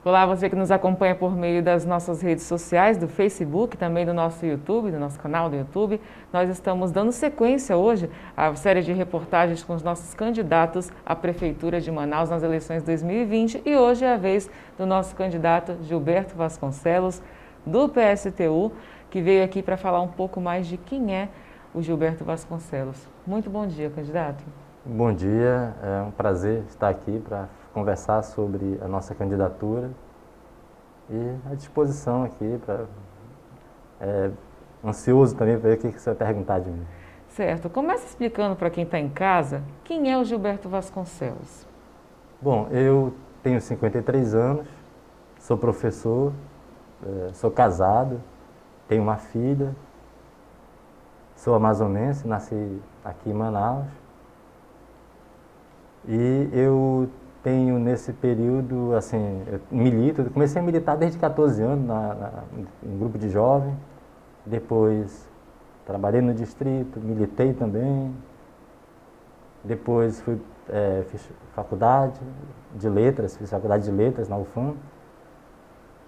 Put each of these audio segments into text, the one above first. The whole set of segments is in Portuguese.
Olá, você que nos acompanha por meio das nossas redes sociais, do Facebook, também do nosso YouTube, do nosso canal do YouTube. Nós estamos dando sequência hoje à série de reportagens com os nossos candidatos à Prefeitura de Manaus nas eleições 2020 e hoje é a vez do nosso candidato Gilberto Vasconcelos, do PSTU, que veio aqui para falar um pouco mais de quem é o Gilberto Vasconcelos. Muito bom dia, candidato. Bom dia, é um prazer estar aqui para conversar sobre a nossa candidatura e à disposição aqui, ansioso também para ver o que você vai perguntar de mim. Certo. Começa explicando para quem está em casa quem é o Gilberto Vasconcelos. Bom, eu tenho 53 anos, sou professor, sou casado, tenho uma filha, sou amazonense, nasci aqui em Manaus e eu tenho nesse período, assim, eu comecei a militar desde 14 anos em grupo de jovem, depois trabalhei no distrito, militei também, depois fiz faculdade de letras, fiz faculdade de letras na UFAM,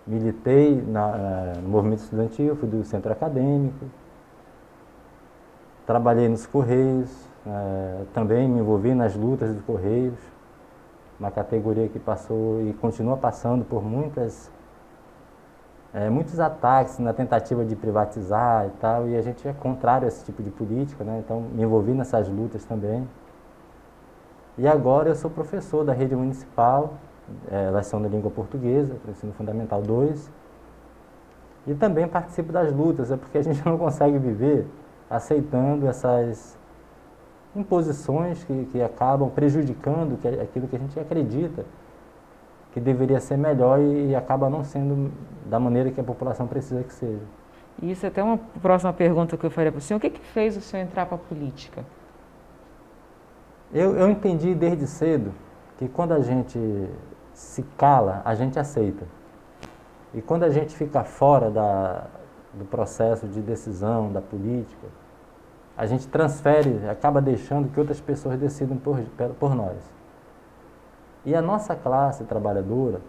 militei no movimento estudantil, fui do centro acadêmico, trabalhei nos Correios, também me envolvi nas lutas dos Correios, uma categoria que passou e continua passando por muitos ataques na tentativa de privatizar e tal, e a gente é contrário a esse tipo de política, né? Então me envolvi nessas lutas também. E agora eu sou professor da rede municipal, leção da língua portuguesa, para o ensino fundamental 2, e também participo das lutas, porque a gente não consegue viver aceitando essas imposições que acabam prejudicando aquilo que a gente acredita que deveria ser melhor e acaba não sendo da maneira que a população precisa que seja. Isso é até uma próxima pergunta que eu faria para o senhor. O que fez o senhor entrar para a política? Eu entendi desde cedo que quando a gente se cala, a gente aceita. E quando a gente fica fora do processo de decisão, da política, a gente transfere, acaba deixando que outras pessoas decidam por nós. E a nossa classe trabalhadora,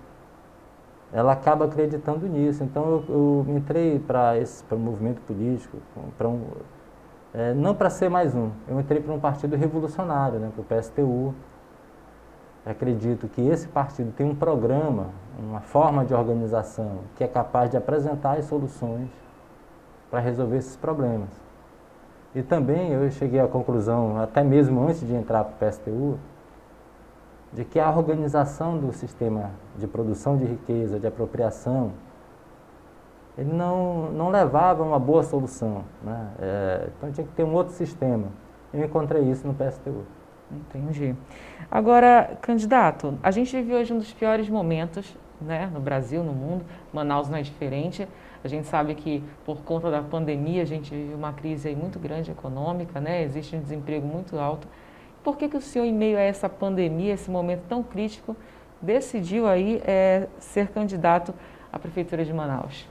ela acaba acreditando nisso. Então eu entrei para o movimento político, não para ser mais um, eu entrei para um partido revolucionário, né, para o PSTU. Acredito que esse partido tem um programa, uma forma de organização que é capaz de apresentar as soluções para resolver esses problemas. E também eu cheguei à conclusão, até mesmo antes de entrar para o PSTU, de que a organização do sistema de produção de riqueza, de apropriação, ele não levava a uma boa solução, né? Então tinha que ter um outro sistema. Eu encontrei isso no PSTU. Entendi. Agora, candidato, a gente vive hoje um dos piores momentos, né, no Brasil, no mundo. Manaus não é diferente. A gente sabe que por conta da pandemia a gente vive uma crise aí muito grande econômica, né? Existe um desemprego muito alto. Por que o senhor, em meio a essa pandemia, esse momento tão crítico, decidiu aí ser candidato à Prefeitura de Manaus?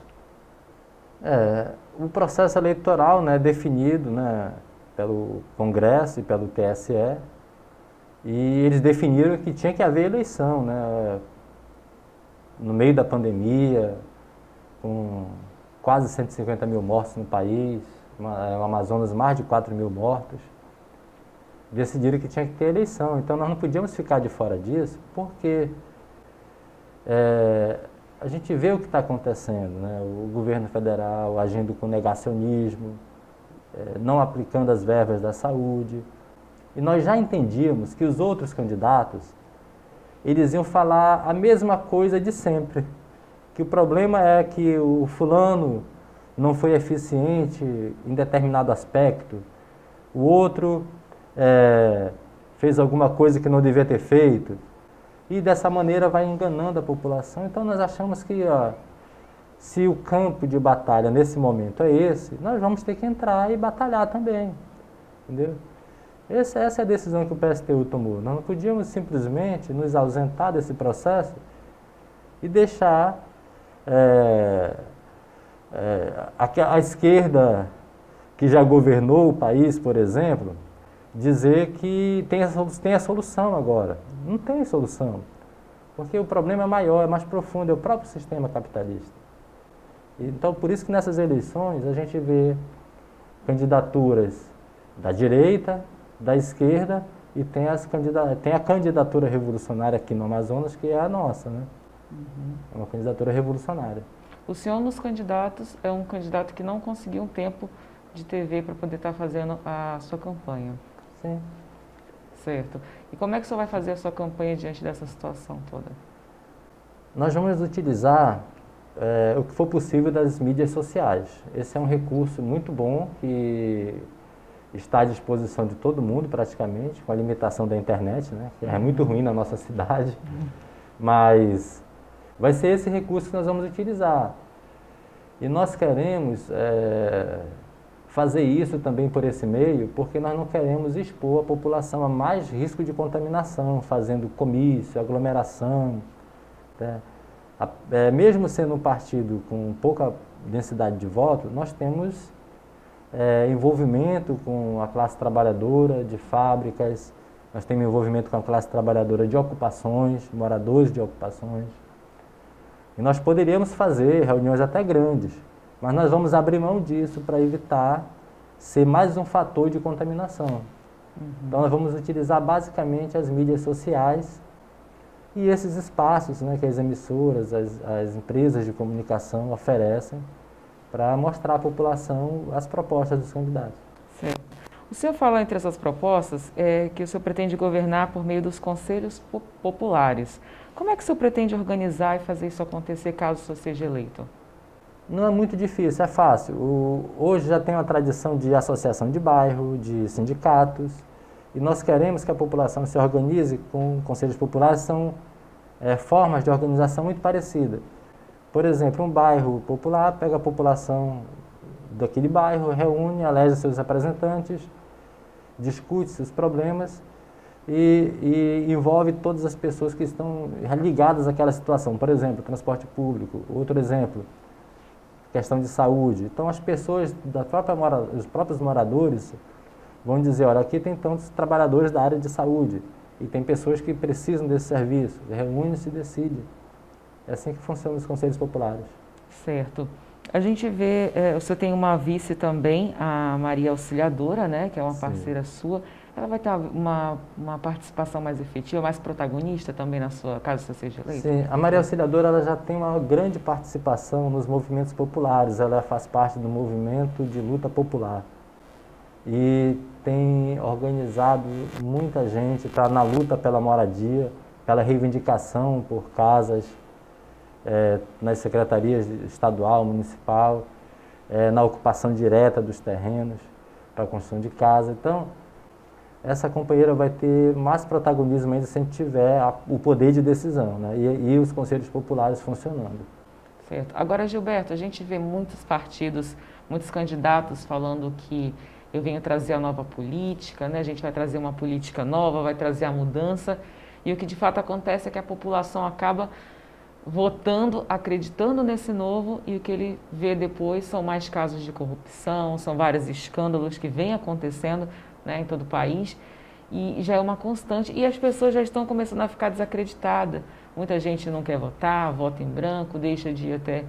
O processo eleitoral, né, definido, né, pelo Congresso e pelo TSE, e eles definiram que tinha que haver eleição, né, no meio da pandemia, com quase 150 mil mortos no país, no Amazonas mais de 4 mil mortos, decidiram que tinha que ter eleição. Então nós não podíamos ficar de fora disso, porque a gente vê o que está acontecendo, né? O governo federal agindo com negacionismo, não aplicando as verbas da saúde. E nós já entendíamos que os outros candidatos, eles iam falar a mesma coisa de sempre. Que o problema é que o fulano não foi eficiente em determinado aspecto, o outro fez alguma coisa que não devia ter feito, e dessa maneira vai enganando a população. Então nós achamos que se o campo de batalha nesse momento é esse, nós vamos ter que entrar e batalhar também, entendeu? Essa é a decisão que o PSTU tomou. Nós não podíamos simplesmente nos ausentar desse processo e deixar a esquerda, que já governou o país, por exemplo, dizer que tem a solução agora. Não tem solução. Porque o problema é maior, é mais profundo, é o próprio sistema capitalista. Então, por isso que nessas eleições a gente vê candidaturas da direita, da esquerda, e tem a candidatura revolucionária aqui no Amazonas, que é a nossa, né? É uma candidatura revolucionária. O senhor, nos candidatos, é um candidato que não conseguiu um tempo de TV para poder estar fazendo a sua campanha. Sim. Certo. E como é que o senhor vai fazer a sua campanha diante dessa situação toda? Nós vamos utilizar o que for possível das mídias sociais. Esse é um recurso muito bom que está à disposição de todo mundo praticamente, com a limitação da internet, né, que é muito ruim na nossa cidade, mas vai ser esse recurso que nós vamos utilizar. E nós queremos fazer isso também por esse meio, porque nós não queremos expor a população a mais risco de contaminação, fazendo comício, aglomeração, né? Mesmo sendo um partido com pouca densidade de voto, nós temos envolvimento com a classe trabalhadora de fábricas, nós temos envolvimento com a classe trabalhadora de ocupações, moradores de ocupações. E nós poderíamos fazer reuniões até grandes, mas nós vamos abrir mão disso para evitar ser mais um fator de contaminação. Então nós vamos utilizar basicamente as mídias sociais e esses espaços, né, que as emissoras, as empresas de comunicação oferecem para mostrar à população as propostas dos candidatos. Certo. O senhor fala entre essas propostas que o senhor pretende governar por meio dos conselhos populares. Como é que o senhor pretende organizar e fazer isso acontecer caso o senhor seja eleito? Não é muito difícil, é fácil. Hoje já tem uma tradição de associação de bairro, de sindicatos, e nós queremos que a população se organize com conselhos populares, são formas de organização muito parecidas. Por exemplo, um bairro popular pega a população daquele bairro, reúne, elege seus representantes, discute seus problemas e envolve todas as pessoas que estão ligadas àquela situação. Por exemplo, transporte público. Outro exemplo, questão de saúde. Então, as pessoas, os próprios moradores vão dizer, olha, aqui tem tantos trabalhadores da área de saúde e tem pessoas que precisam desse serviço. Reúne-se e decide. É assim que funcionam os conselhos populares. Certo. A gente vê, o senhor tem uma vice também, a Maria Auxiliadora, né, que é uma parceira sua. Ela vai ter uma participação mais efetiva, mais protagonista também na sua, caso você seja eleito? Sim, a Maria Auxiliadora ela já tem uma grande participação nos movimentos populares. Ela faz parte do movimento de luta popular. E tem organizado muita gente na luta pela moradia, pela reivindicação por casas, nas secretarias estadual, municipal, na ocupação direta dos terrenos para a construção de casa. Então, essa companheira vai ter mais protagonismo ainda se a gente tiver o poder de decisão, né? E os conselhos populares funcionando. Certo. Agora, Gilberto, a gente vê muitos partidos, muitos candidatos falando que eu venho trazer a nova política, né? A gente vai trazer uma política nova, vai trazer a mudança, e o que de fato acontece é que a população acaba votando, acreditando nesse novo, e o que ele vê depois são mais casos de corrupção, são vários escândalos que vêm acontecendo, né, em todo o país, e já é uma constante, e as pessoas já estão começando a ficar desacreditadas. Muita gente não quer votar, vota em branco, deixa de ir até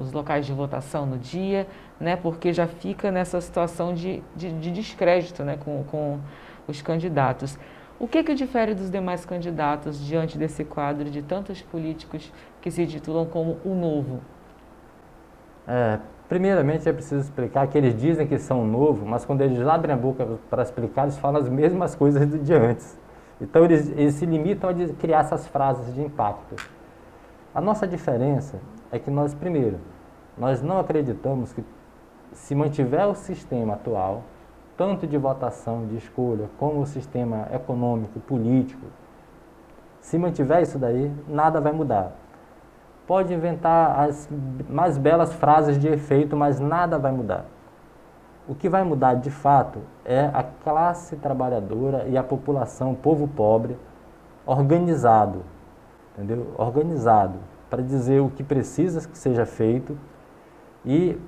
os locais de votação no dia, né, porque já fica nessa situação de descrédito, né, com os candidatos. O que difere dos demais candidatos diante desse quadro de tantos políticos que se titulam como o novo? Primeiramente, é preciso explicar que eles dizem que são novo, mas quando eles abrem a boca para explicar, eles falam as mesmas coisas de antes. Então, eles se limitam a criar essas frases de impacto. A nossa diferença é que nós, primeiro, nós não acreditamos que se mantiver o sistema atual, tanto de votação, de escolha, como o sistema econômico, político, se mantiver isso daí, nada vai mudar. Pode inventar as mais belas frases de efeito, mas nada vai mudar. O que vai mudar de fato é a classe trabalhadora e a população, o povo pobre, organizado, entendeu? Organizado, para dizer o que precisa que seja feito e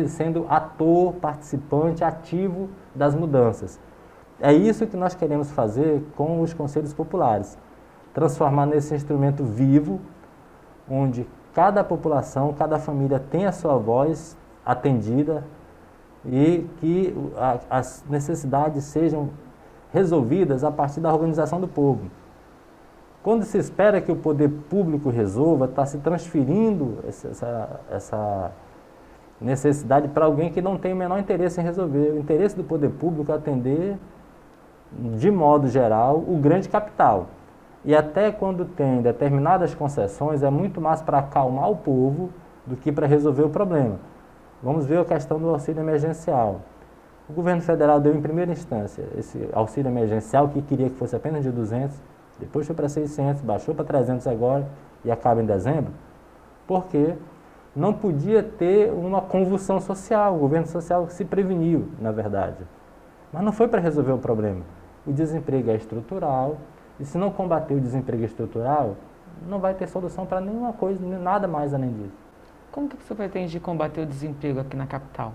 sendo ator, participante, ativo das mudanças. É isso que nós queremos fazer com os conselhos populares. transformar nesse instrumento vivo, onde cada população, cada família tem a sua voz atendida e que as necessidades sejam resolvidas a partir da organização do povo. Quando se espera que o poder público resolva, está se transferindo essa necessidade para alguém que não tem o menor interesse em resolver. O interesse do poder público é atender, de modo geral, o grande capital. E até quando tem determinadas concessões, é muito mais para acalmar o povo do que para resolver o problema. Vamos ver a questão do auxílio emergencial. O governo federal deu em primeira instância esse auxílio emergencial, que queria que fosse apenas de 200, depois foi para 600, baixou para 300 agora e acaba em dezembro, porque não podia ter uma convulsão social. O governo social se preveniu, na verdade. Mas não foi para resolver o problema. O desemprego é estrutural, e se não combater o desemprego estrutural, não vai ter solução para nenhuma coisa, nada mais além disso. Como que você pretende combater o desemprego aqui na capital?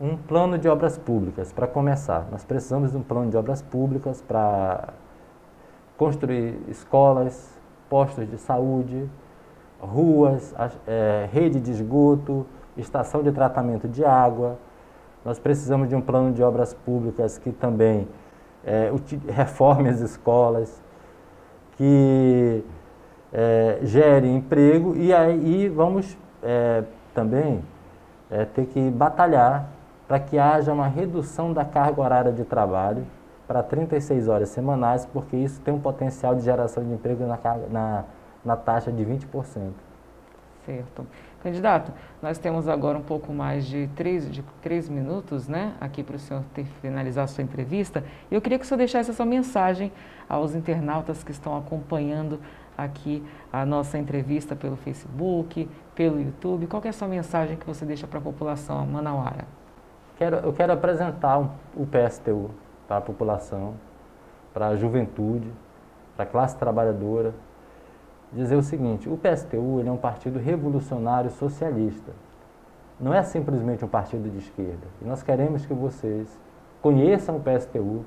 Um plano de obras públicas, para começar. Nós precisamos de um plano de obras públicas para construir escolas, postos de saúde, ruas, rede de esgoto, estação de tratamento de água. Nós precisamos de um plano de obras públicas que também reforme as escolas, que gere emprego, e aí vamos também ter que batalhar para que haja uma redução da carga horária de trabalho para 36 horas semanais, porque isso tem um potencial de geração de emprego na taxa de 20%. Certo. Candidato, nós temos agora um pouco mais de 3 minutos, né, aqui para o senhor finalizar a sua entrevista. E eu queria que o senhor deixasse essa mensagem aos internautas que estão acompanhando aqui a nossa entrevista pelo Facebook, pelo YouTube. Qual que é a sua mensagem que você deixa para a população manauara? Eu quero apresentar o PSTU para a população, para a juventude, para a classe trabalhadora. Dizer o seguinte: o PSTU ele é um partido revolucionário socialista. Não é simplesmente um partido de esquerda. E nós queremos que vocês conheçam o PSTU,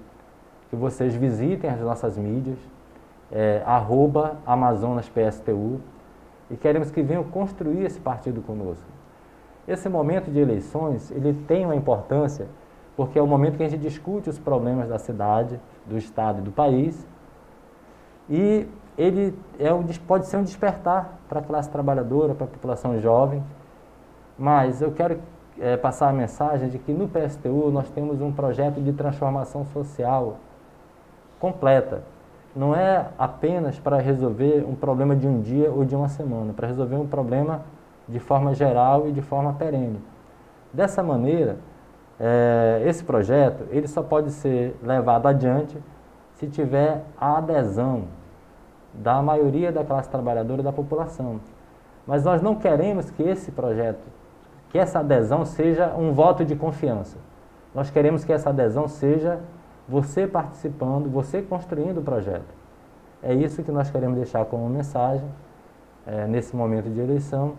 que vocês visitem as nossas mídias, @AmazonasPSTU, e queremos que venham construir esse partido conosco. Esse momento de eleições, ele tem uma importância, porque é o momento que a gente discute os problemas da cidade, do estado e do país, e ele pode ser um despertar para a classe trabalhadora, para a população jovem, mas eu quero passar a mensagem de que no PSTU nós temos um projeto de transformação social completa. Não é apenas para resolver um problema de um dia ou de uma semana, para resolver um problema de forma geral e de forma perene. Dessa maneira, esse projeto ele só pode ser levado adiante se tiver a adesão da maioria da classe trabalhadora e da população. Mas nós não queremos que esse projeto, que essa adesão seja um voto de confiança. Nós queremos que essa adesão seja você participando, você construindo o projeto. É isso que nós queremos deixar como mensagem nesse momento de eleição,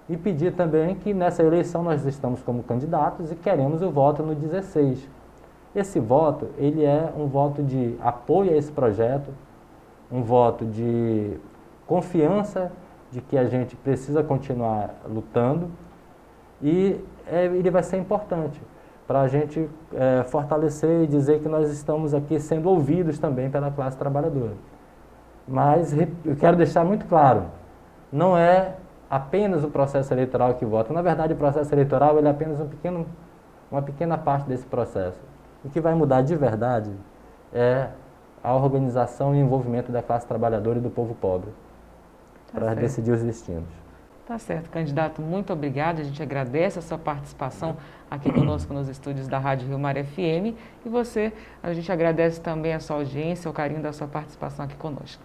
e pedir também que nessa eleição nós estamos como candidatos e queremos o voto no 16. Esse voto, ele é um voto de apoio a esse projeto, um voto de confiança de que a gente precisa continuar lutando, e ele vai ser importante para a gente fortalecer e dizer que nós estamos aqui sendo ouvidos também pela classe trabalhadora. Mas eu quero deixar muito claro, não é apenas o processo eleitoral que vota. Na verdade, o processo eleitoral ele é apenas uma pequena parte desse processo. O que vai mudar de verdade é a organização e envolvimento da classe trabalhadora e do povo pobre para decidir os destinos. Tá certo, candidato, muito obrigado. A gente agradece a sua participação aqui conosco nos estúdios da Rádio Rio Mar FM, e a gente agradece também a sua audiência, o carinho da sua participação aqui conosco.